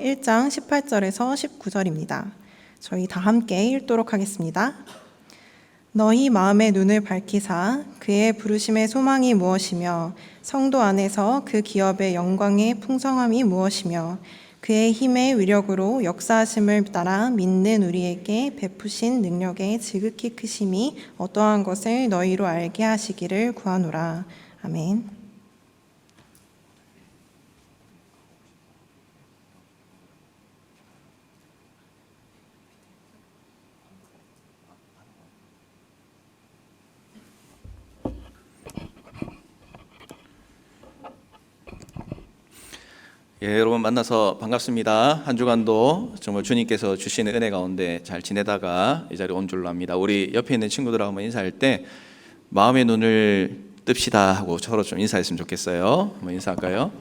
1장 18절에서 19절입니다. 저희 다 함께 읽도록 하겠습니다. 너희 마음의 눈을 밝히사 그의 부르심의 소망이 무엇이며 성도 안에서 그 기업의 영광의 풍성함이 무엇이며 그의 힘의 위력으로 역사하심을 따라 믿는 우리에게 베푸신 능력의 지극히 크심이 어떠한 것을 너희로 알게 하시기를 구하노라. 아멘. 여러분 만나서 반갑습니다. 한 주간도 정말 주님께서 주시는 은혜 가운데 잘 지내다가 이 자리에 온 줄로 압니다. 우리 옆에 있는 친구들하고 한번 인사할 때 마음의 눈을 뜹시다 하고 서로 좀 인사했으면 좋겠어요. 한번 인사할까요?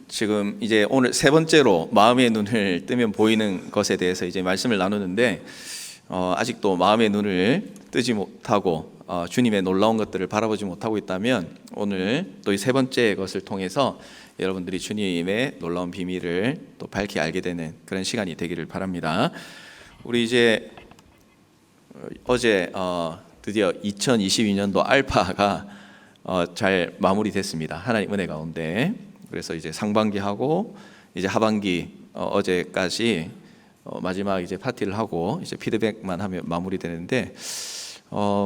지금 이제 오늘 세 번째로 마음의 눈을 뜨면 보이는 것에 대해서 이제 말씀을 나누는데 아직도 마음의 눈을 뜨지 못하고 주님의 놀라운 것들을 바라보지 못하고 있다면 오늘 또 이 세 번째 것을 통해서 여러분들이 주님의 놀라운 비밀을 또 밝히 알게 되는 그런 시간이 되기를 바랍니다. 우리 이제 어제 드디어 2022년도 알파가 잘 마무리됐습니다. 하나님 은혜 가운데. 그래서 이제 상반기하고 이제 하반기 어제까지 마지막 이제 파티를 하고 이제 피드백만 하면 마무리되는데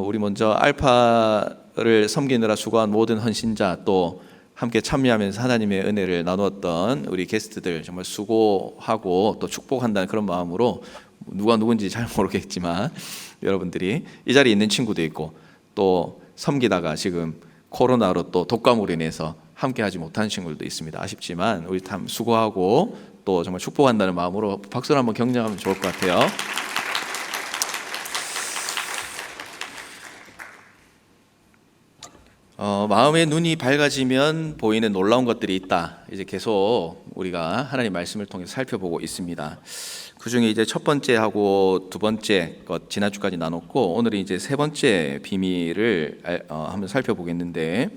우리 먼저 알파를 섬기느라 수고한 모든 헌신자 또 함께 참여하면서 하나님의 은혜를 나누었던 우리 게스트들 정말 수고하고 또 축복한다는 그런 마음으로 누가 누군지 잘 모르겠지만 여러분들이 이 자리에 있는 친구도 있고 또 섬기다가 지금 코로나로 또 독감으로 인해서 함께 하지 못하는 친구들도 있습니다. 아쉽지만 우리 참 수고하고 또 정말 축복한다는 마음으로 박수를 한번 격려하면 좋을 것 같아요. 마음의 눈이 밝아지면 보이는 놀라운 것들이 있다. 이제 계속 우리가 하나님 말씀을 통해서 살펴보고 있습니다. 그 중에 이제 첫 번째하고 두 번째 것 지난주까지 나눴고 오늘은 이제 세 번째 비밀을 한번 살펴보겠는데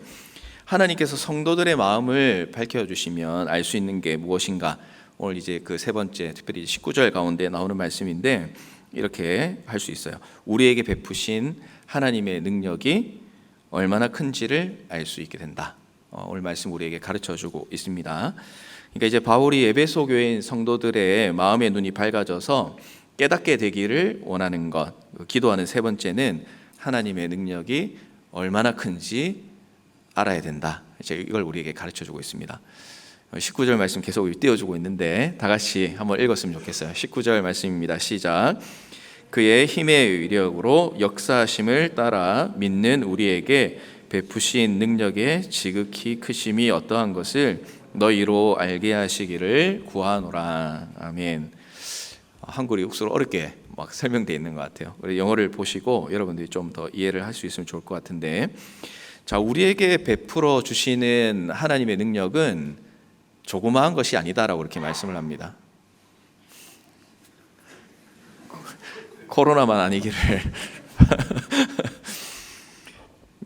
하나님께서 성도들의 마음을 밝혀주시면 알 수 있는 게 무엇인가? 오늘 이제 그 세 번째 특별히 19절 가운데 나오는 말씀인데 이렇게 할 수 있어요. 우리에게 베푸신 하나님의 능력이 얼마나 큰지를 알 수 있게 된다. 오늘 말씀 우리에게 가르쳐주고 있습니다. 그러니까 이제 바울이 에베소 교회인 성도들의 마음의 눈이 밝아져서 깨닫게 되기를 원하는 것, 기도하는 세 번째는 하나님의 능력이 얼마나 큰지 알아야 된다. 이제 이걸 우리에게 가르쳐주고 있습니다. 19절 말씀 계속 띄워주고 있는데 다 같이 한번 읽었으면 좋겠어요. 19절 말씀입니다. 시작. 그의 힘의 위력으로 역사하심을 따라 믿는 우리에게 베푸신 능력의 지극히 크심이 어떠한 것을 너희로 알게 하시기를 구하노라. 아멘. 한글이 억수로 어렵게 막 설명되어 있는 것 같아요. 우리 영어를 보시고 여러분들이 좀 더 이해를 할 수 있으면 좋을 것 같은데, 자, 우리에게 베풀어 주시는 하나님의 능력은 조그마한 것이 아니다라고 이렇게 말씀을 합니다. 코로나만 아니기를.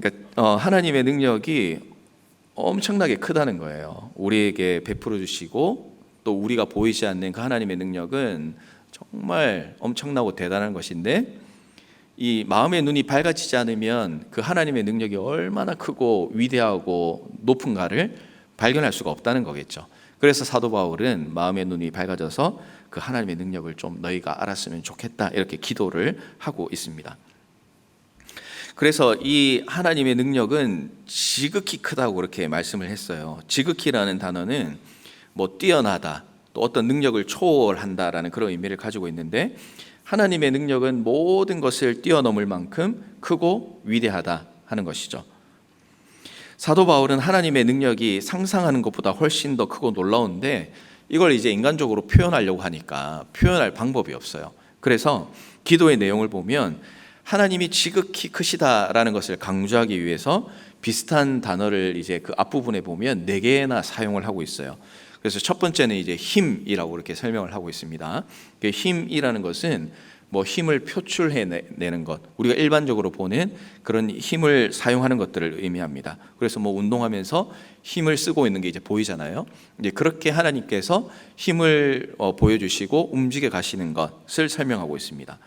그러니까 하나님의 능력이 엄청나게 크다는 거예요. 우리에게 베풀어 주시고 또 우리가 보이지 않는 그 하나님의 능력은 정말 엄청나고 대단한 것인데 이 마음의 눈이 밝아지지 않으면 그 하나님의 능력이 얼마나 크고 위대하고 높은가를 발견할 수가 없다는 거겠죠. 그래서 사도 바울은 마음의 눈이 밝아져서 그 하나님의 능력을 좀 너희가 알았으면 좋겠다 이렇게 기도를 하고 있습니다. 그래서 이 하나님의 능력은 지극히 크다고 그렇게 말씀을 했어요. 지극히라는 단어는 뭐 뛰어나다, 또 어떤 능력을 초월한다라는 그런 의미를 가지고 있는데 하나님의 능력은 모든 것을 뛰어넘을 만큼 크고 위대하다 하는 것이죠. 사도 바울은 하나님의 능력이 상상하는 것보다 훨씬 더 크고 놀라운데 이걸 이제 인간적으로 표현하려고 하니까 표현할 방법이 없어요. 그래서 기도의 내용을 보면 하나님이 지극히 크시다라는 것을 강조하기 위해서 비슷한 단어를 이제 그 앞부분에 보면 4개나 사용을 하고 있어요. 그래서 첫 번째는 이제 힘이라고 이렇게 설명을 하고 있습니다. 그 힘이라는 것은 뭐 힘을 표출해내는 것, 우리가 일반적으로 보는 그런 힘을 사용하는 것들을 의미합니다. 그래서 뭐 운동하면서 힘을 쓰고 있는 게 이제 보이잖아요. 이제 그렇게 하나님께서 힘을 보여주시고 움직여 가시는 것을 설명하고 있습니다.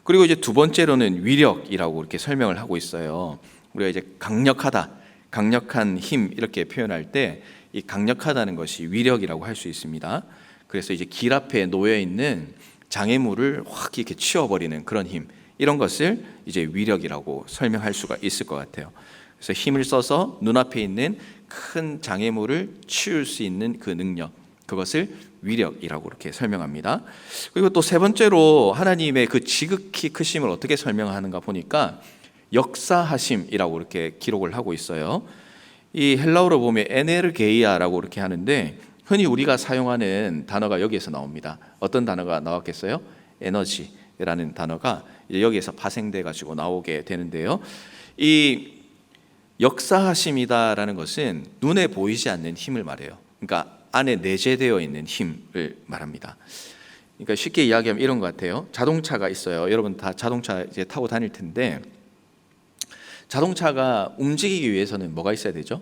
그리고 이제 두 번째로는 위력이라고 이렇게 설명을 하고 있어요. 우리가 이제 강력하다, 강력한 힘 이렇게 표현할 때 이 강력하다는 것이 위력이라고 할 수 있습니다. 그래서 이제 길 앞에 놓여 있는 장애물을 확 이렇게 치워버리는 그런 힘, 이런 것을 이제 위력이라고 설명할 수가 있을 것 같아요. 그래서 힘을 써서 눈앞에 있는 큰 장애물을 치울 수 있는 그 능력, 그것을 위력이라고 이렇게 설명합니다. 그리고 또 세 번째로 하나님의 그 지극히 크심을 어떻게 설명하는가 보니까 역사하심이라고 이렇게 기록을 하고 있어요. 이 헬라어로 보면 에네르게이아라고 이렇게 하는데 흔히 우리가 사용하는 단어가 여기에서 나옵니다. 어떤 단어가 나왔겠어요? 에너지라는 단어가 이제 여기에서 파생돼 가지고 나오게 되는데요. 이 역사하심이다라는 것은 눈에 보이지 않는 힘을 말해요. 그러니까 안에 내재되어 있는 힘을 말합니다. 그러니까 쉽게 이야기하면 이런 것 같아요. 자동차가 있어요. 여러분 다 자동차 이제 타고 다닐 텐데 자동차가 움직이기 위해서는 뭐가 있어야 되죠?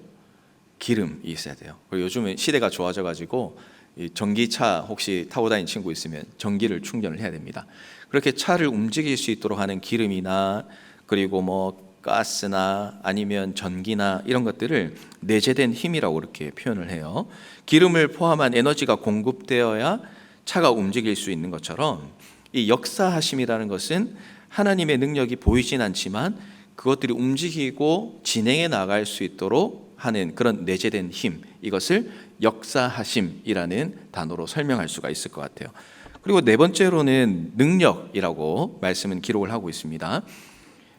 기름이 있어야 돼요. 그리고 요즘은 시대가 좋아져 가지고 전기차 혹시 타고 다니는 친구 있으면 전기를 충전을 해야 됩니다. 그렇게 차를 움직일 수 있도록 하는 기름이나 그리고 뭐 가스나 아니면 전기나 이런 것들을 내재된 힘이라고 이렇게 표현을 해요. 기름을 포함한 에너지가 공급되어야 차가 움직일 수 있는 것처럼 이 역사하심이라는 것은 하나님의 능력이 보이진 않지만 그것들이 움직이고 진행해 나갈 수 있도록 하는 그런 내재된 힘, 이것을 역사하심이라는 단어로 설명할 수가 있을 것 같아요. 그리고 네 번째로는 능력이라고 말씀은 기록을 하고 있습니다.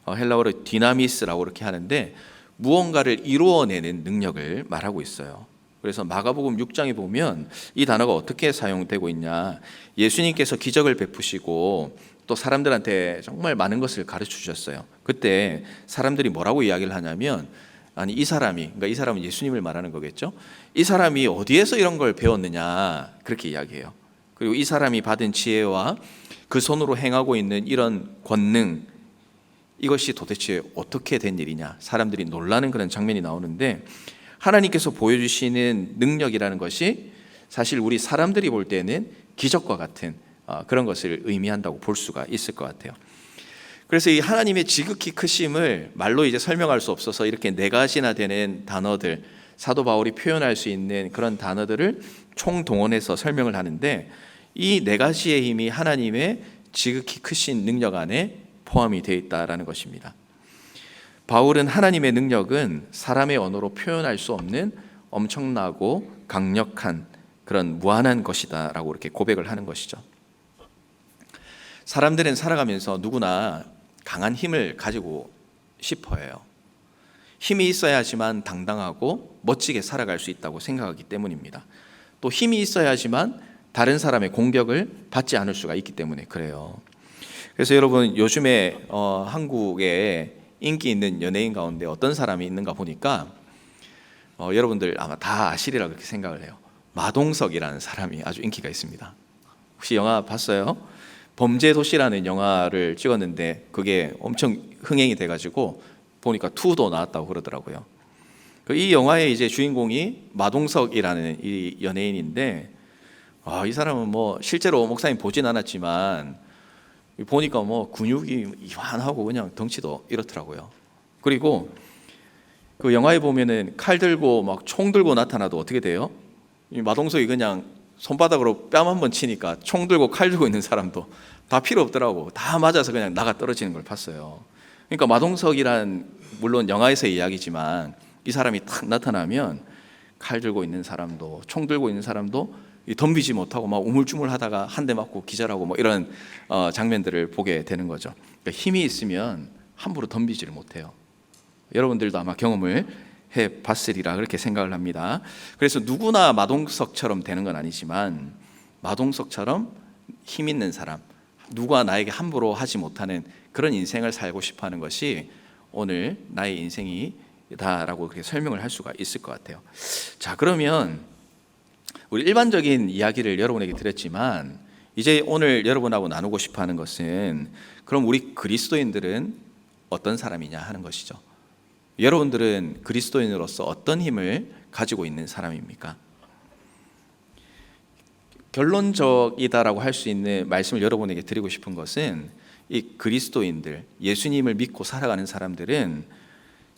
헬라어로 디나미스라고 이렇게 하는데 무언가를 이루어내는 능력을 말하고 있어요. 그래서 마가복음 6장에 보면 이 단어가 어떻게 사용되고 있냐, 예수님께서 기적을 베푸시고 또 사람들한테 정말 많은 것을 가르쳐 주셨어요. 그때 사람들이 뭐라고 이야기를 하냐면, 아니 이 사람이, 그러니까 이 사람은 예수님을 말하는 거겠죠. 이 사람이 어디에서 이런 걸 배웠느냐 그렇게 이야기해요. 그리고 이 사람이 받은 지혜와 그 손으로 행하고 있는 이런 권능, 이것이 도대체 어떻게 된 일이냐, 사람들이 놀라는 그런 장면이 나오는데, 하나님께서 보여주시는 능력이라는 것이 사실 우리 사람들이 볼 때는 기적과 같은 그런 것을 의미한다고 볼 수가 있을 것 같아요. 그래서 이 하나님의 지극히 크심을 말로 이제 설명할 수 없어서 이렇게 네 가지나 되는 단어들, 사도 바울이 표현할 수 있는 그런 단어들을 총동원해서 설명을 하는데, 이 네 가지의 힘이 하나님의 지극히 크신 능력 안에 포함이 되어 있다라는 것입니다. 바울은 하나님의 능력은 사람의 언어로 표현할 수 없는 엄청나고 강력한 그런 무한한 것이다라고 이렇게 고백을 하는 것이죠. 사람들은 살아가면서 누구나 강한 힘을 가지고 싶어 해요. 힘이 있어야지만 당당하고 멋지게 살아갈 수 있다고 생각하기 때문입니다. 또 힘이 있어야지만 다른 사람의 공격을 받지 않을 수가 있기 때문에 그래요. 그래서 여러분 요즘에 한국에 인기 있는 연예인 가운데 어떤 사람이 있는가 보니까 여러분들 아마 다 아시리라 그렇게 생각을 해요. 마동석이라는 사람이 아주 인기가 있습니다. 혹시 영화 봤어요? 범죄도시라는 영화를 찍었는데 그게 엄청 흥행이 돼가지고 보니까 2도 나왔다고 그러더라고요. 이 영화의 이제 주인공이 마동석이라는 이 연예인인데, 이 사람은 뭐 실제로 목사님 보진 않았지만 보니까 뭐 근육이 이만하고 그냥 덩치도 이렇더라고요. 그리고 그 영화에 보면은 칼 들고 막 총 들고 나타나도 어떻게 돼요? 이 마동석이 그냥 손바닥으로 뺨 한 번 치니까 총 들고 칼 들고 있는 사람도 다 필요 없더라고. 다 맞아서 그냥 나가 떨어지는 걸 봤어요. 그러니까 마동석이란 물론 영화에서의 이야기지만 이 사람이 탁 나타나면 칼 들고 있는 사람도 총 들고 있는 사람도 덤비지 못하고 막 우물쭈물하다가 한 대 맞고 기절하고 뭐 이런 장면들을 보게 되는 거죠. 그러니까 힘이 있으면 함부로 덤비지를 못해요. 여러분들도 아마 경험을 해봤으리라 그렇게 생각을 합니다. 그래서 누구나 마동석처럼 되는 건 아니지만 마동석처럼 힘 있는 사람, 누가 나에게 함부로 하지 못하는 그런 인생을 살고 싶어하는 것이 오늘 나의 인생이다라고 그렇게 설명을 할 수가 있을 것 같아요. 자, 그러면 우리 일반적인 이야기를 여러분에게 드렸지만 이제 오늘 여러분하고 나누고 싶어 하는 것은 그럼 우리 그리스도인들은 어떤 사람이냐 하는 것이죠. 여러분들은 그리스도인으로서 어떤 힘을 가지고 있는 사람입니까? 결론적이다라고 할 수 있는 말씀을 여러분에게 드리고 싶은 것은 이 그리스도인들, 예수님을 믿고 살아가는 사람들은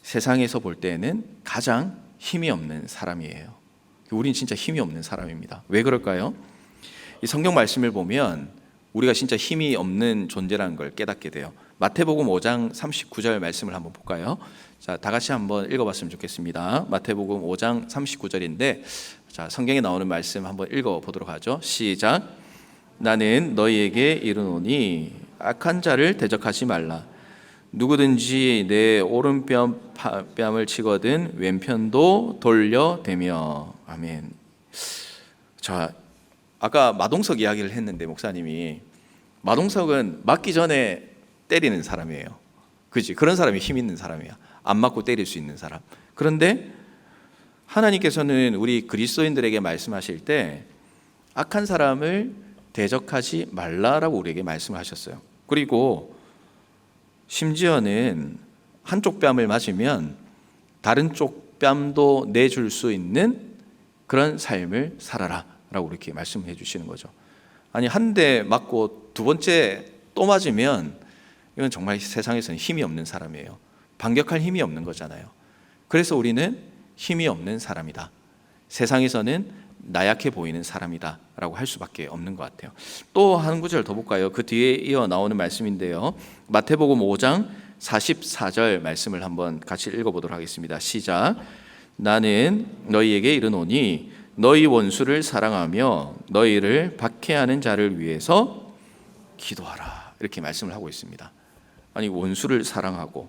세상에서 볼 때는 가장 힘이 없는 사람이에요. 우린 진짜 힘이 없는 사람입니다. 왜 그럴까요? 이 성경 말씀을 보면 우리가 진짜 힘이 없는 존재라는 걸 깨닫게 돼요. 마태복음 5장 39절 말씀을 한번 볼까요? 자, 다 같이 한번 읽어봤으면 좋겠습니다. 마태복음 5장 39절인데, 자, 성경에 나오는 말씀 한번 읽어보도록 하죠. 시작. 나는 너희에게 이르노니 악한 자를 대적하지 말라. 누구든지 내 오른뺨을 치거든 왼편도 돌려대며. 아멘. 자, 아까 마동석 이야기를 했는데 목사님이 마동석은 맞기 전에 때리는 사람이에요. 그렇지? 그런 사람이 힘 있는 사람이야. 안 맞고 때릴 수 있는 사람. 그런데 하나님께서는 우리 그리스도인들에게 말씀하실 때 악한 사람을 대적하지 말라라고 우리에게 말씀을 하셨어요. 그리고 심지어는 한쪽 뺨을 맞으면 다른 쪽 뺨도 내줄 수 있는 그런 삶을 살아라 라고 이렇게 말씀해 주시는 거죠. 아니, 한 대 맞고 두 번째 또 맞으면 이건 정말 세상에서는 힘이 없는 사람이에요. 반격할 힘이 없는 거잖아요. 그래서 우리는 힘이 없는 사람이다. 세상에서는 나약해 보이는 사람이다 라고 할 수밖에 없는 것 같아요. 또 한 구절 더 볼까요? 그 뒤에 이어 나오는 말씀인데요, 마태복음 5장 44절 말씀을 한번 같이 읽어보도록 하겠습니다. 시작. 나는 너희에게 이르노니 너희 원수를 사랑하며 너희를 박해하는 자를 위해서 기도하라. 이렇게 말씀을 하고 있습니다. 아니, 원수를 사랑하고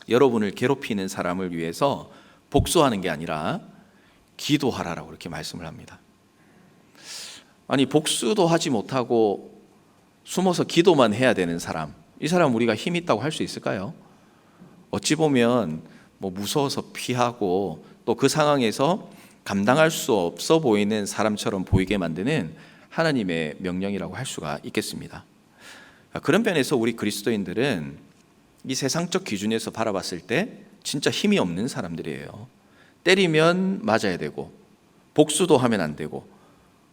여러분을 괴롭히는 사람을 위해서 복수하는 게 아니라 기도하라라고 이렇게 말씀을 합니다. 아니, 복수도 하지 못하고 숨어서 기도만 해야 되는 사람, 이 사람 우리가 힘 있다고 할 수 있을까요? 어찌 보면 무서워서 피하고 또 그 상황에서 감당할 수 없어 보이는 사람처럼 보이게 만드는 하나님의 명령이라고 할 수가 있겠습니다. 그런 면에서 우리 그리스도인들은 이 세상적 기준에서 바라봤을 때 진짜 힘이 없는 사람들이에요. 때리면 맞아야 되고 복수도 하면 안 되고,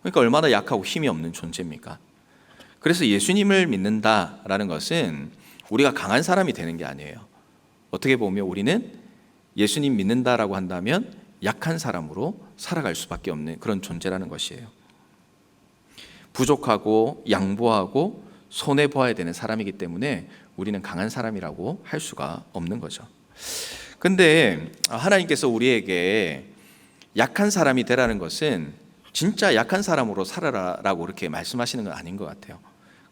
그러니까 얼마나 약하고 힘이 없는 존재입니까? 그래서 예수님을 믿는다라는 것은 우리가 강한 사람이 되는 게 아니에요. 어떻게 보면 우리는 예수님 믿는다라고 한다면 약한 사람으로 살아갈 수밖에 없는 그런 존재라는 것이에요. 부족하고 양보하고 손해보아야 되는 사람이기 때문에 우리는 강한 사람이라고 할 수가 없는 거죠. 근데 하나님께서 우리에게 약한 사람이 되라는 것은 진짜 약한 사람으로 살아라라고 그렇게 말씀하시는 건 아닌 것 같아요.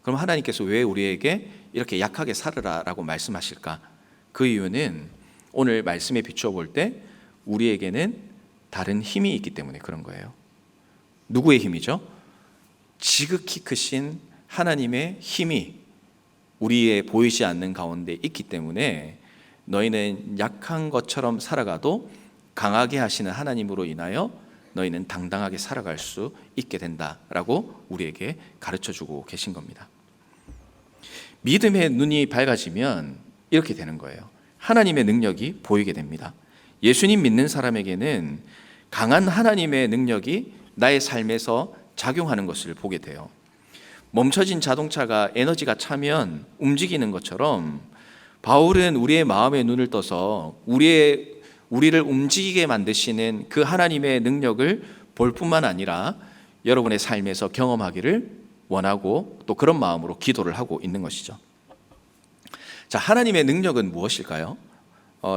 그럼 하나님께서 왜 우리에게 이렇게 약하게 살아라라고 말씀하실까? 그 이유는 오늘 말씀에 비추어 볼 때 우리에게는 다른 힘이 있기 때문에 그런 거예요. 누구의 힘이죠? 지극히 크신 하나님의 힘이 우리의 보이지 않는 가운데 있기 때문에 너희는 약한 것처럼 살아가도 강하게 하시는 하나님으로 인하여 너희는 당당하게 살아갈 수 있게 된다라고 우리에게 가르쳐주고 계신 겁니다. 믿음의 눈이 밝아지면 이렇게 되는 거예요. 하나님의 능력이 보이게 됩니다. 예수님 믿는 사람에게는 강한 하나님의 능력이 나의 삶에서 작용하는 것을 보게 돼요. 멈춰진 자동차가 에너지가 차면 움직이는 것처럼 바울은 우리의 마음의 눈을 떠서 우리를 움직이게 만드시는 그 하나님의 능력을 볼 뿐만 아니라 여러분의 삶에서 경험하기를 원하고 또 그런 마음으로 기도를 하고 있는 것이죠. 자, 하나님의 능력은 무엇일까요?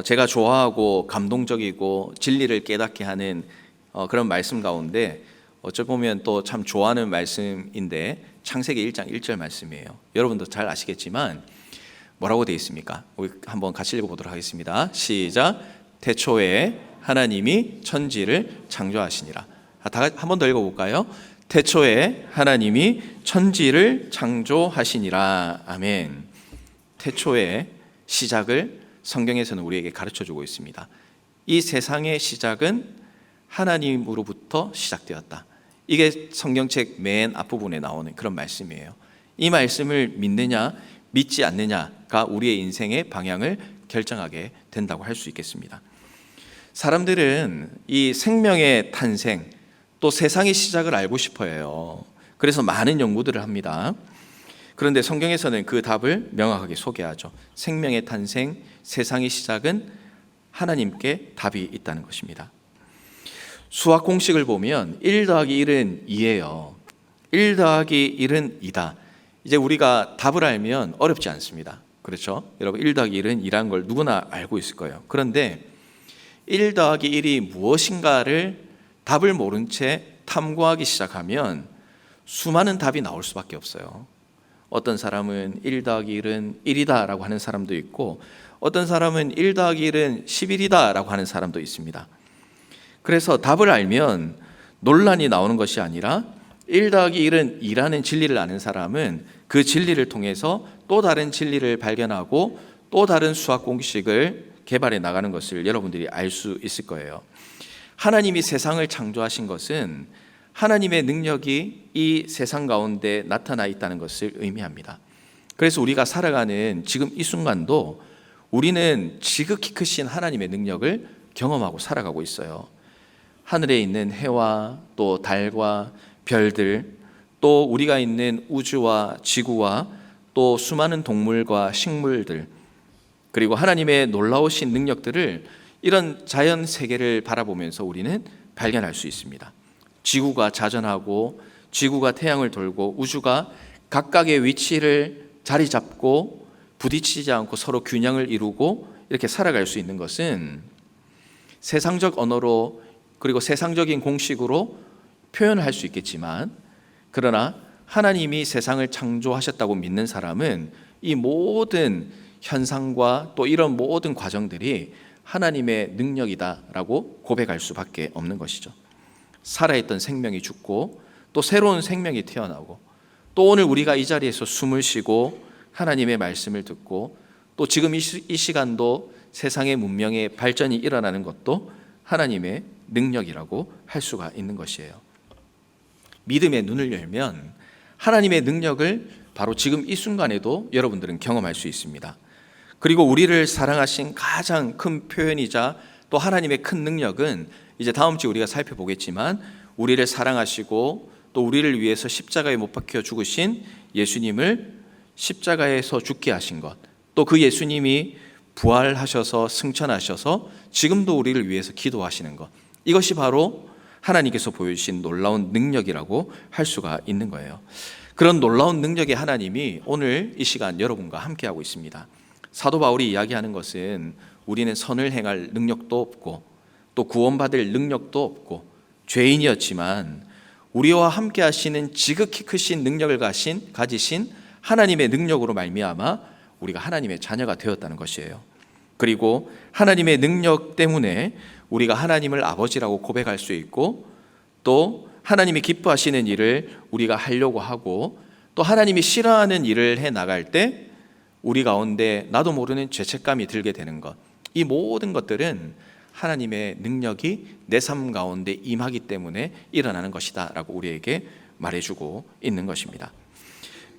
제가 좋아하고 감동적이고 진리를 깨닫게 하는 그런 말씀 가운데 어찌 보면 또 참 좋아하는 말씀인데 창세기 1장 1절 말씀이에요. 여러분도 잘 아시겠지만 뭐라고 되어 있습니까? 우리 한번 같이 읽어보도록 하겠습니다. 시작. 태초에 하나님이 천지를 창조하시니라. 한 번 더 읽어볼까요? 태초에 하나님이 천지를 창조하시니라. 아멘. 태초의 시작을 성경에서는 우리에게 가르쳐주고 있습니다. 이 세상의 시작은 하나님으로부터 시작되었다. 이게 성경책 맨 앞부분에 나오는 그런 말씀이에요. 이 말씀을 믿느냐 믿지 않느냐가 우리의 인생의 방향을 결정하게 된다고 할 수 있겠습니다. 사람들은 이 생명의 탄생 또 세상의 시작을 알고 싶어 해요. 그래서 많은 연구들을 합니다. 그런데 성경에서는 그 답을 명확하게 소개하죠. 생명의 탄생, 세상의 시작은 하나님께 답이 있다는 것입니다. 수학 공식을 보면 1 더하기 1은 2예요. 1 더하기 1은 2다. 이제 우리가 답을 알면 어렵지 않습니다. 그렇죠? 여러분 1 더하기 1은 2라는 걸 누구나 알고 있을 거예요. 그런데 1 더하기 1이 무엇인가를 답을 모른 채 탐구하기 시작하면 수많은 답이 나올 수밖에 없어요. 어떤 사람은 1 더하기 1은 1이다 라고 하는 사람도 있고, 어떤 사람은 1 더하기 1은 11이다 라고 하는 사람도 있습니다. 그래서 답을 알면 논란이 나오는 것이 아니라 1 더하기 1은 2라는 진리를 아는 사람은 그 진리를 통해서 또 다른 진리를 발견하고 또 다른 수학 공식을 개발해 나가는 것을 여러분들이 알 수 있을 거예요. 하나님이 세상을 창조하신 것은 하나님의 능력이 이 세상 가운데 나타나 있다는 것을 의미합니다. 그래서 우리가 살아가는 지금 이 순간도 우리는 지극히 크신 하나님의 능력을 경험하고 살아가고 있어요. 하늘에 있는 해와 또 달과 별들, 또 우리가 있는 우주와 지구와 또 수많은 동물과 식물들, 그리고 하나님의 놀라우신 능력들을 이런 자연 세계를 바라보면서 우리는 발견할 수 있습니다. 지구가 자전하고 지구가 태양을 돌고 우주가 각각의 위치를 자리 잡고 부딪히지 않고 서로 균형을 이루고 이렇게 살아갈 수 있는 것은 세상적 언어로 그리고 세상적인 공식으로 표현을 할 수 있겠지만, 그러나 하나님이 세상을 창조하셨다고 믿는 사람은 이 모든 현상과 또 이런 모든 과정들이 하나님의 능력이다라고 고백할 수밖에 없는 것이죠. 살아있던 생명이 죽고 또 새로운 생명이 태어나고, 또 오늘 우리가 이 자리에서 숨을 쉬고 하나님의 말씀을 듣고 또 지금 이 시간도 세상의 문명의 발전이 일어나는 것도 하나님의 능력이라고 할 수가 있는 것이에요. 믿음의 눈을 열면 하나님의 능력을 바로 지금 이 순간에도 여러분들은 경험할 수 있습니다. 그리고 우리를 사랑하신 가장 큰 표현이자 또 하나님의 큰 능력은 이제 다음 주에 우리가 살펴보겠지만, 우리를 사랑하시고 또 우리를 위해서 십자가에 못 박혀 죽으신 예수님을 십자가에서 죽게 하신 것, 또 그 예수님이 부활하셔서 승천하셔서 지금도 우리를 위해서 기도하시는 것, 이것이 바로 하나님께서 보여주신 놀라운 능력이라고 할 수가 있는 거예요. 그런 놀라운 능력의 하나님이 오늘 이 시간 여러분과 함께하고 있습니다. 사도 바울이 이야기하는 것은 우리는 선을 행할 능력도 없고 또 구원받을 능력도 없고 죄인이었지만 우리와 함께 하시는 지극히 크신 능력을 가지신 하나님의 능력으로 말미암아 우리가 하나님의 자녀가 되었다는 것이에요. 그리고 하나님의 능력 때문에 우리가 하나님을 아버지라고 고백할 수 있고, 또 하나님이 기뻐하시는 일을 우리가 하려고 하고, 또 하나님이 싫어하는 일을 해 나갈 때 우리 가운데 나도 모르는 죄책감이 들게 되는 것, 이 모든 것들은 하나님의 능력이 내 삶 가운데 임하기 때문에 일어나는 것이다 라고 우리에게 말해주고 있는 것입니다.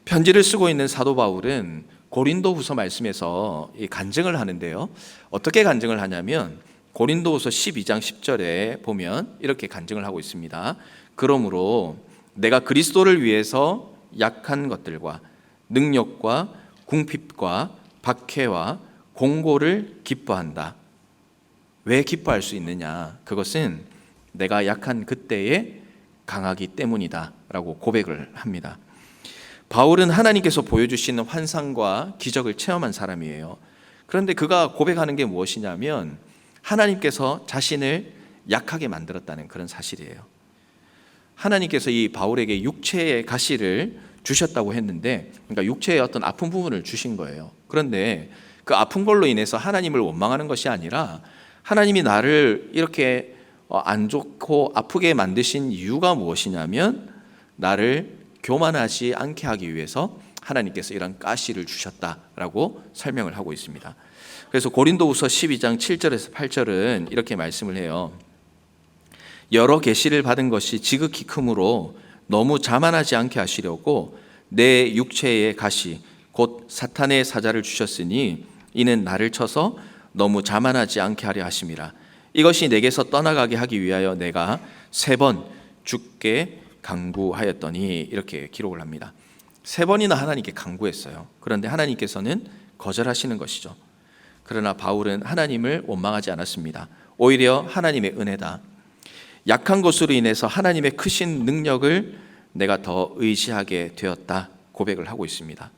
편지를 쓰고 있는 사도 바울은 고린도후서 말씀에서 이 간증을 하는데요, 어떻게 간증을 하냐면 고린도후서 12장 10절에 보면 이렇게 간증을 하고 있습니다. 그러므로 내가 그리스도를 위해서 약한 것들과 능력과 궁핍과 박해와 공고를 기뻐한다. 왜 기뻐할 수 있느냐? 그것은 내가 약한 그때에 강하기 때문이다 라고 고백을 합니다. 바울은 하나님께서 보여주시는 환상과 기적을 체험한 사람이에요. 그런데 그가 고백하는 게 무엇이냐면 하나님께서 자신을 약하게 만들었다는 그런 사실이에요. 하나님께서 이 바울에게 육체의 가시를 주셨다고 했는데, 그러니까 육체의 어떤 아픈 부분을 주신 거예요. 그런데 그 아픈 걸로 인해서 하나님을 원망하는 것이 아니라 하나님이 나를 이렇게 안 좋고 아프게 만드신 이유가 무엇이냐면 나를 교만하지 않게 하기 위해서 하나님께서 이런 가시를 주셨다라고 설명을 하고 있습니다. 그래서 고린도후서 12장 7절에서 8절은 이렇게 말씀을 해요. 여러 계시를 받은 것이 지극히 크므로 너무 자만하지 않게 하시려고 내 육체의 가시 곧 사탄의 사자를 주셨으니 이는 나를 쳐서 너무 자만하지 않게 하려 하심이라. 이것이 내게서 떠나가게 하기 위하여 내가 3번 주께 간구하였더니, 이렇게 기록을 합니다. 3번이나 하나님께 간구했어요. 그런데 하나님께서는 거절하시는 것이죠. 그러나 바울은 하나님을 원망하지 않았습니다. 오히려 하나님의 은혜다, 약한 것으로 인해서 하나님의 크신 능력을 내가 더 의지하게 되었다 고백을 하고 있습니다.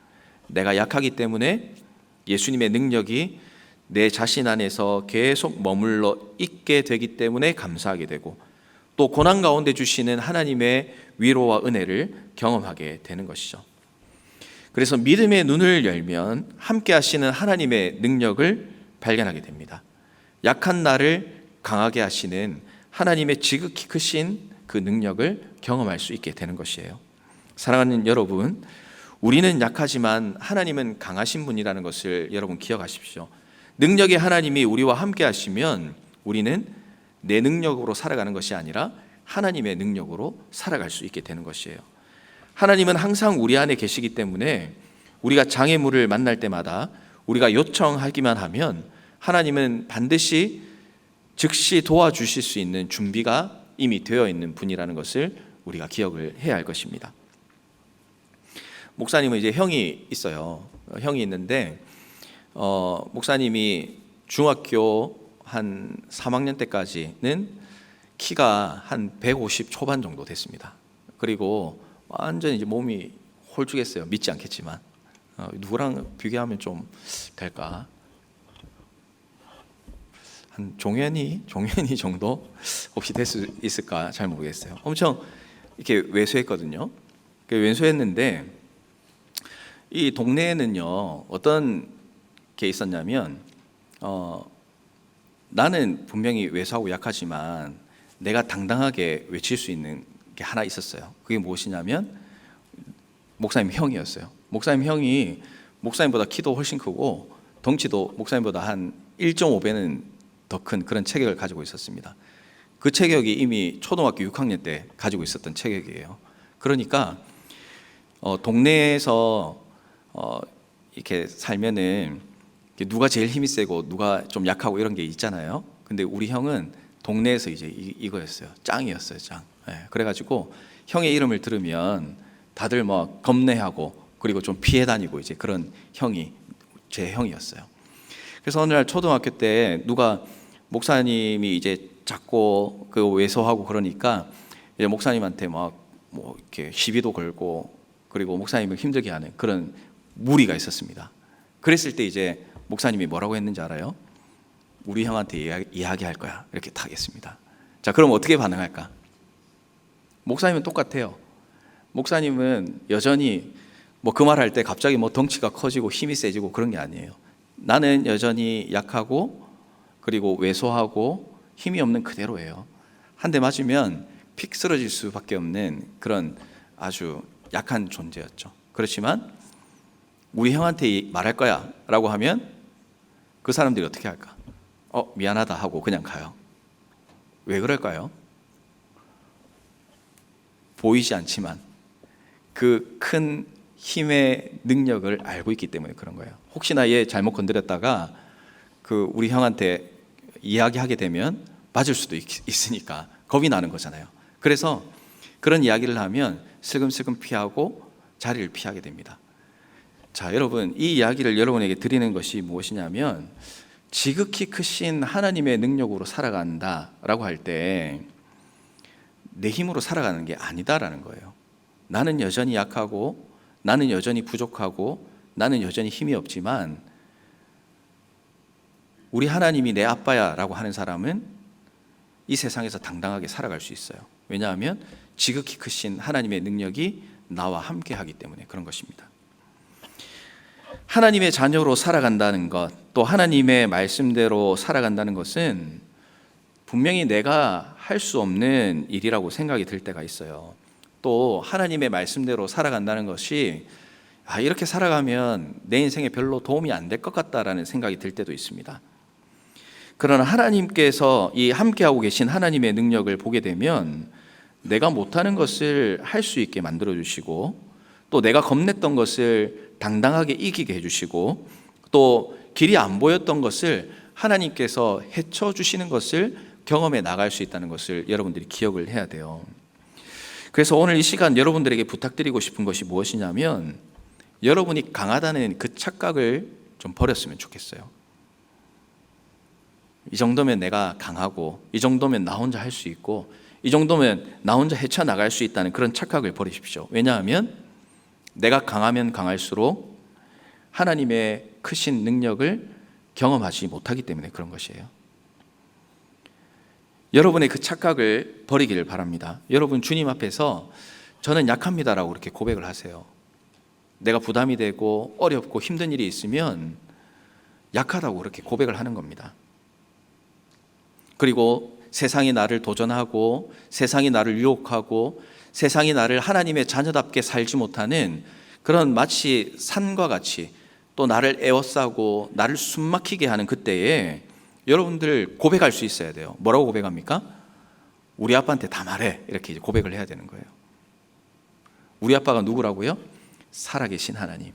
내가 약하기 때문에 예수님의 능력이 내 자신 안에서 계속 머물러 있게 되기 때문에 감사하게 되고, 또 고난 가운데 주시는 하나님의 위로와 은혜를 경험하게 되는 것이죠. 그래서 믿음의 눈을 열면 함께 하시는 하나님의 능력을 발견하게 됩니다. 약한 나를 강하게 하시는 하나님의 지극히 크신 그 능력을 경험할 수 있게 되는 것이에요. 사랑하는 여러분, 우리는 약하지만 하나님은 강하신 분이라는 것을 여러분 기억하십시오. 능력의 하나님이 우리와 함께 하시면 우리는 내 능력으로 살아가는 것이 아니라 하나님의 능력으로 살아갈 수 있게 되는 것이에요. 하나님은 항상 우리 안에 계시기 때문에 우리가 장애물을 만날 때마다 우리가 요청하기만 하면 하나님은 반드시 즉시 도와주실 수 있는 준비가 이미 되어 있는 분이라는 것을 우리가 기억을 해야 할 것입니다. 목사님은 이제 형이 있어요. 형이 있는데 목사님이 중학교 한 3학년 때까지는 키가 한 150 초반 정도 됐습니다. 그리고 완전히 이제 몸이 홀쭉했어요. 믿지 않겠지만 누구랑 비교하면 좀 될까? 한 종현이 정도 혹시 될 수 있을까 잘 모르겠어요. 엄청 이렇게 왜소했거든요. 왜소했는데 이 동네에는요 어떤 게 있었냐면 나는 분명히 왜소하고 약하지만 내가 당당하게 외칠 수 있는 게 하나 있었어요. 그게 무엇이냐면 목사님 형이었어요. 목사님 형이 목사님보다 키도 훨씬 크고 덩치도 목사님보다 한 1.5배는 더 큰 그런 체격을 가지고 있었습니다. 그 체격이 이미 초등학교 6학년 때 가지고 있었던 체격이에요. 그러니까 동네에서 이렇게 살면은 누가 제일 힘이 세고 누가 좀 약하고 이런 게 있잖아요. 근데 우리 형은 동네에서 이제 이거였어요. 짱이었어요, 짱. 그래가지고 형의 이름을 들으면 다들 뭐 겁내하고 그리고 좀 피해 다니고 이제 그런 형이 제 형이었어요. 그래서 어느 날 초등학교 때 누가 목사님이 이제 작고 그 왜소하고 그러니까 이제 목사님한테 막 뭐 이렇게 시비도 걸고 그리고 목사님을 힘들게 하는 그런 무리가 있었습니다. 그랬을 때 이제 목사님이 뭐라고 했는지 알아요? 우리 형한테 이야기할 거야. 이렇게 딱 했습니다. 자, 그럼 어떻게 반응할까? 목사님은 똑같아요. 목사님은 여전히 뭐 그 말 할 때 갑자기 뭐 덩치가 커지고 힘이 세지고 그런 게 아니에요. 나는 여전히 약하고 그리고 왜소하고 힘이 없는 그대로예요. 한 대 맞으면 픽 쓰러질 수밖에 없는 그런 아주 약한 존재였죠. 그렇지만 우리 형한테 말할 거야 라고 하면 그 사람들이 어떻게 할까? 미안하다 하고 그냥 가요. 왜 그럴까요? 보이지 않지만 그 큰 힘의 능력을 알고 있기 때문에 그런 거예요. 혹시나 얘 잘못 건드렸다가 그 우리 형한테 이야기하게 되면 맞을 수도 있으니까 겁이 나는 거잖아요. 그래서 그런 이야기를 하면 슬금슬금 피하고 자리를 피하게 됩니다. 자, 여러분, 이 이야기를 여러분에게 드리는 것이 무엇이냐면 지극히 크신 하나님의 능력으로 살아간다라고 할 때 내 힘으로 살아가는 게 아니다라는 거예요. 나는 여전히 약하고 나는 여전히 부족하고 나는 여전히 힘이 없지만 우리 하나님이 내 아빠야라고 하는 사람은 이 세상에서 당당하게 살아갈 수 있어요. 왜냐하면 지극히 크신 하나님의 능력이 나와 함께 하기 때문에 그런 것입니다. 하나님의 자녀로 살아간다는 것, 또 하나님의 말씀대로 살아간다는 것은 분명히 내가 할 수 없는 일이라고 생각이 들 때가 있어요. 또 하나님의 말씀대로 살아간다는 것이 이렇게 살아가면 내 인생에 별로 도움이 안 될 것 같다라는 생각이 들 때도 있습니다. 그러나 하나님께서 이 함께하고 계신 하나님의 능력을 보게 되면 내가 못하는 것을 할 수 있게 만들어 주시고, 또 내가 겁냈던 것을 당당하게 이기게 해주시고, 또 길이 안 보였던 것을 하나님께서 헤쳐 주시는 것을 경험해 나갈 수 있다는 것을 여러분들이 기억을 해야 돼요. 그래서 오늘 이 시간 여러분들에게 부탁드리고 싶은 것이 무엇이냐면, 여러분이 강하다는 그 착각을 좀 버렸으면 좋겠어요. 이 정도면 내가 강하고, 이 정도면 나 혼자 할 수 있고, 이 정도면 나 혼자 헤쳐나갈 수 있다는 그런 착각을 버리십시오. 왜냐하면 내가 강하면 강할수록 하나님의 크신 능력을 경험하지 못하기 때문에 그런 것이에요. 여러분의 그 착각을 버리기를 바랍니다. 여러분 주님 앞에서 저는 약합니다라고 그렇게 고백을 하세요. 내가 부담이 되고 어렵고 힘든 일이 있으면 약하다고 그렇게 고백을 하는 겁니다. 그리고 세상이 나를 도전하고, 세상이 나를 유혹하고, 세상이 나를 하나님의 자녀답게 살지 못하는 그런 마치 산과 같이 또 나를 에워싸고 나를 숨막히게 하는 그때에 여러분들 고백할 수 있어야 돼요. 뭐라고 고백합니까? 우리 아빠한테 다 말해, 이렇게 이제 고백을 해야 되는 거예요. 우리 아빠가 누구라고요? 살아계신 하나님,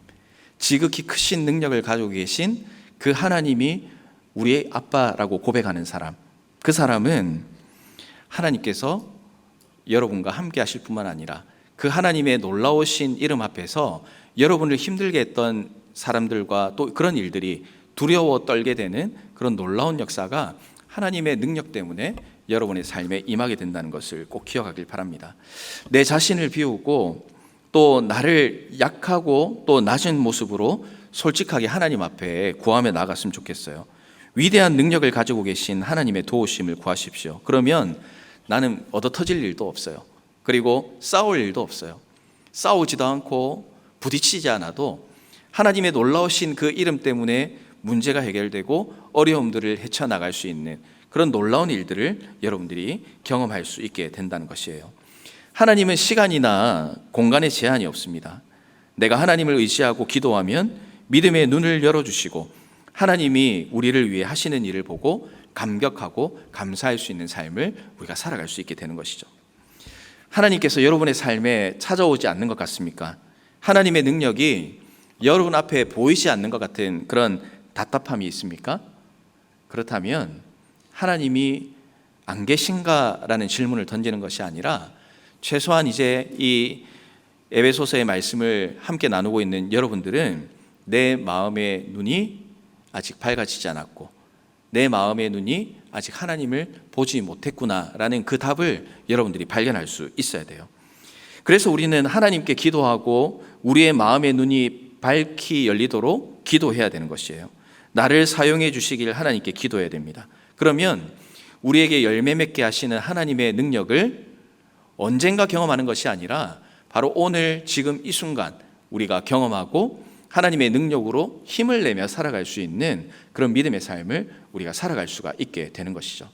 지극히 크신 능력을 가지고 계신 그 하나님이 우리의 아빠라고 고백하는 사람, 그 사람은 하나님께서 여러분과 함께 하실 뿐만 아니라 그 하나님의 놀라우신 이름 앞에서 여러분을 힘들게 했던 사람들과 또 그런 일들이 두려워 떨게 되는 그런 놀라운 역사가 하나님의 능력 때문에 여러분의 삶에 임하게 된다는 것을 꼭 기억하길 바랍니다. 내 자신을 비우고 또 나를 약하고 또 낮은 모습으로 솔직하게 하나님 앞에 구하며 나아갔으면 좋겠어요. 위대한 능력을 가지고 계신 하나님의 도우심을 구하십시오. 그러면 나는 얻어터질 일도 없어요. 그리고 싸울 일도 없어요. 싸우지도 않고 부딪히지 않아도 하나님의 놀라우신 그 이름 때문에 문제가 해결되고 어려움들을 헤쳐나갈 수 있는 그런 놀라운 일들을 여러분들이 경험할 수 있게 된다는 것이에요. 하나님은 시간이나 공간에 제한이 없습니다. 내가 하나님을 의지하고 기도하면 믿음의 눈을 열어주시고 하나님이 우리를 위해 하시는 일을 보고 감격하고 감사할 수 있는 삶을 우리가 살아갈 수 있게 되는 것이죠. 하나님께서 여러분의 삶에 찾아오지 않는 것 같습니까? 하나님의 능력이 여러분 앞에 보이지 않는 것 같은 그런 답답함이 있습니까? 그렇다면 하나님이 안 계신가라는 질문을 던지는 것이 아니라 최소한 이제 이 에베소서의 말씀을 함께 나누고 있는 여러분들은 내 마음의 눈이 아직 밝아지지 않았고 내 마음의 눈이 아직 하나님을 보지 못했구나라는 그 답을 여러분들이 발견할 수 있어야 돼요. 그래서 우리는 하나님께 기도하고 우리의 마음의 눈이 밝히 열리도록 기도해야 되는 것이에요. 나를 사용해 주시길 하나님께 기도해야 됩니다. 그러면 우리에게 열매 맺게 하시는 하나님의 능력을 언젠가 경험하는 것이 아니라 바로 오늘 지금 이 순간 우리가 경험하고 하나님의 능력으로 힘을 내며 살아갈 수 있는 그런 믿음의 삶을 우리가 살아갈 수가 있게 되는 것이죠.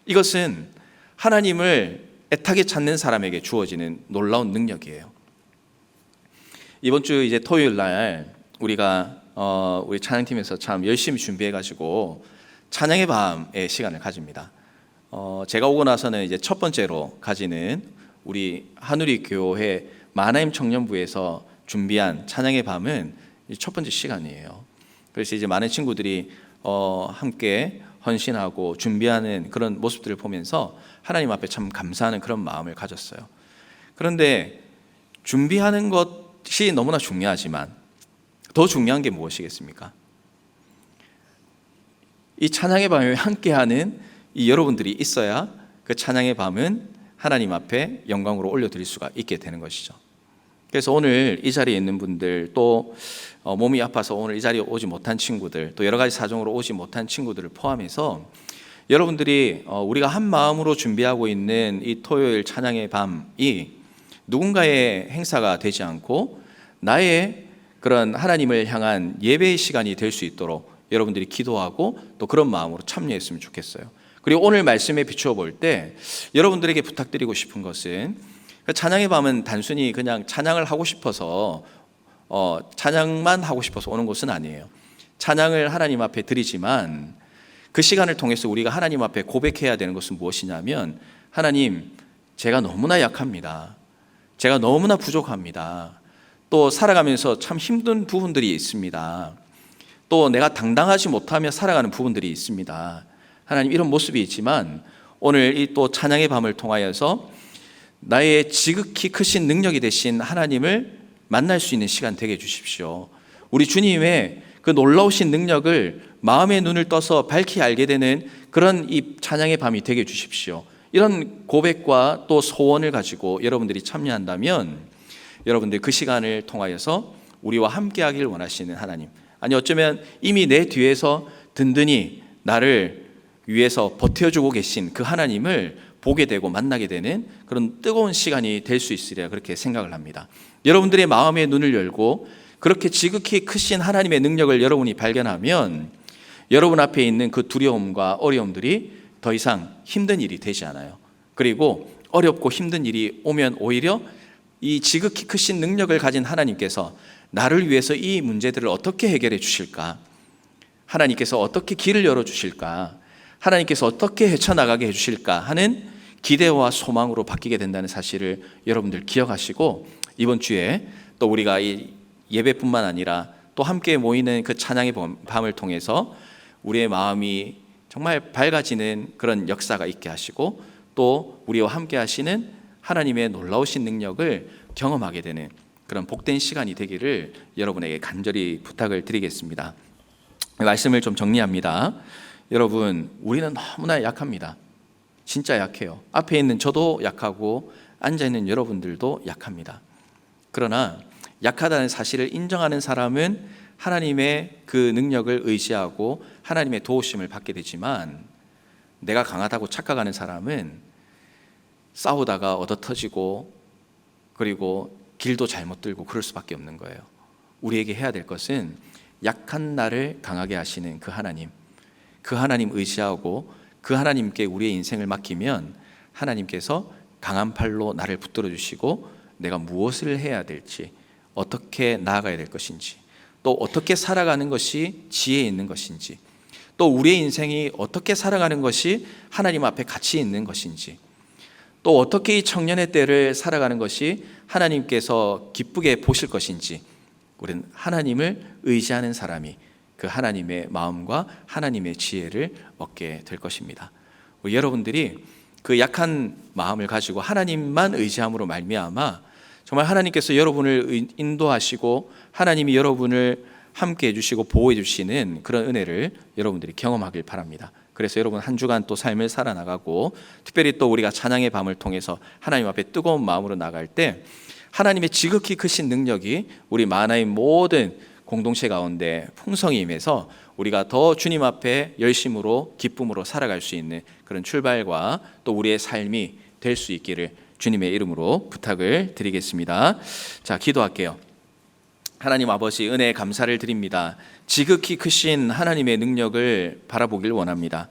이것은 하나님을 애타게 찾는 사람에게 주어지는 놀라운 능력이에요. 이번 주 이제 토요일 날 우리가 우리 찬양팀에서 참 열심히 준비해가지고 찬양의 밤의 시간을 가집니다. 제가 오고 나서는 이제 첫 번째로 가지는 우리 한우리 교회 마나임 청년부에서 준비한 찬양의 밤은 첫 번째 시간이에요. 그래서 이제 많은 친구들이 함께 헌신하고 준비하는 그런 모습들을 보면서 하나님 앞에 참 감사하는 그런 마음을 가졌어요. 그런데 준비하는 것이 너무나 중요하지만 더 중요한 게 무엇이겠습니까? 이 찬양의 밤에 함께하는 이 여러분들이 있어야 그 찬양의 밤은 하나님 앞에 영광으로 올려드릴 수가 있게 되는 것이죠. 그래서 오늘 이 자리에 있는 분들, 또 몸이 아파서 오늘 이 자리에 오지 못한 친구들, 또 여러 가지 사정으로 오지 못한 친구들을 포함해서 여러분들이 우리가 한 마음으로 준비하고 있는 이 토요일 찬양의 밤이 누군가의 행사가 되지 않고 나의 그런 하나님을 향한 예배의 시간이 될 수 있도록 여러분들이 기도하고 또 그런 마음으로 참여했으면 좋겠어요. 그리고 오늘 말씀에 비추어 볼 때 여러분들에게 부탁드리고 싶은 것은 찬양의 밤은 단순히 그냥 찬양을 하고 싶어서 찬양만 하고 싶어서 오는 곳은 아니에요. 찬양을 하나님 앞에 드리지만 그 시간을 통해서 우리가 하나님 앞에 고백해야 되는 것은 무엇이냐면, 하나님, 제가 너무나 약합니다. 제가 너무나 부족합니다. 또 살아가면서 참 힘든 부분들이 있습니다. 또 내가 당당하지 못하며 살아가는 부분들이 있습니다. 하나님, 이런 모습이 있지만 오늘 이 또 찬양의 밤을 통하여서 나의 지극히 크신 능력이 되신 하나님을 만날 수 있는 시간 되게 해주십시오. 우리 주님의 그 놀라우신 능력을 마음의 눈을 떠서 밝히 알게 되는 그런 이 찬양의 밤이 되게 해주십시오. 이런 고백과 또 소원을 가지고 여러분들이 참여한다면 여러분들 그 시간을 통하여서 우리와 함께하길 원하시는 하나님, 아니 어쩌면 이미 내 뒤에서 든든히 나를 위해서 버텨주고 계신 그 하나님을 보게 되고 만나게 되는 그런 뜨거운 시간이 될 수 있으리라 그렇게 생각을 합니다. 여러분들의 마음의 눈을 열고 그렇게 지극히 크신 하나님의 능력을 여러분이 발견하면 여러분 앞에 있는 그 두려움과 어려움들이 더 이상 힘든 일이 되지 않아요. 그리고 어렵고 힘든 일이 오면 오히려 이 지극히 크신 능력을 가진 하나님께서 나를 위해서 이 문제들을 어떻게 해결해 주실까? 하나님께서 어떻게 길을 열어 주실까? 하나님께서 어떻게 헤쳐나가게 해주실까 하는 기대와 소망으로 바뀌게 된다는 사실을 여러분들 기억하시고, 이번 주에 또 우리가 이 예배뿐만 아니라 또 함께 모이는 그 찬양의 밤을 통해서 우리의 마음이 정말 밝아지는 그런 역사가 있게 하시고, 또 우리와 함께 하시는 하나님의 놀라우신 능력을 경험하게 되는 그런 복된 시간이 되기를 여러분에게 간절히 부탁을 드리겠습니다. 말씀을 좀 정리합니다. 여러분, 우리는 너무나 약합니다. 진짜 약해요. 앞에 있는 저도 약하고 앉아있는 여러분들도 약합니다. 그러나 약하다는 사실을 인정하는 사람은 하나님의 그 능력을 의지하고 하나님의 도우심을 받게 되지만, 내가 강하다고 착각하는 사람은 싸우다가 얻어터지고 그리고 길도 잘못 들고 그럴 수밖에 없는 거예요. 우리에게 해야 될 것은 약한 나를 강하게 하시는 그 하나님, 그 하나님 의지하고 그 하나님께 우리의 인생을 맡기면 하나님께서 강한 팔로 나를 붙들어 주시고 내가 무엇을 해야 될지, 어떻게 나아가야 될 것인지, 또 어떻게 살아가는 것이 지혜 있는 것인지, 또 우리의 인생이 어떻게 살아가는 것이 하나님 앞에 가치 있는 것인지, 또 어떻게 이 청년의 때를 살아가는 것이 하나님께서 기쁘게 보실 것인지, 우리는 하나님을 의지하는 사람이 그 하나님의 마음과 하나님의 지혜를 얻게 될 것입니다. 여러분들이 그 약한 마음을 가지고 하나님만 의지함으로 말미암아 정말 하나님께서 여러분을 인도하시고 하나님이 여러분을 함께 해주시고 보호해 주시는 그런 은혜를 여러분들이 경험하길 바랍니다. 그래서 여러분 한 주간 또 삶을 살아나가고, 특별히 또 우리가 찬양의 밤을 통해서 하나님 앞에 뜨거운 마음으로 나갈 때 하나님의 지극히 크신 능력이 우리 만화의 모든 공동체 가운데 풍성히 임해서 우리가 더 주님 앞에 열심으로 기쁨으로 살아갈 수 있는 그런 출발과 또 우리의 삶이 될 수 있기를 주님의 이름으로 부탁을 드리겠습니다. 자, 기도할게요. 하나님 아버지, 은혜에 감사를 드립니다. 지극히 크신 하나님의 능력을 바라보길 원합니다.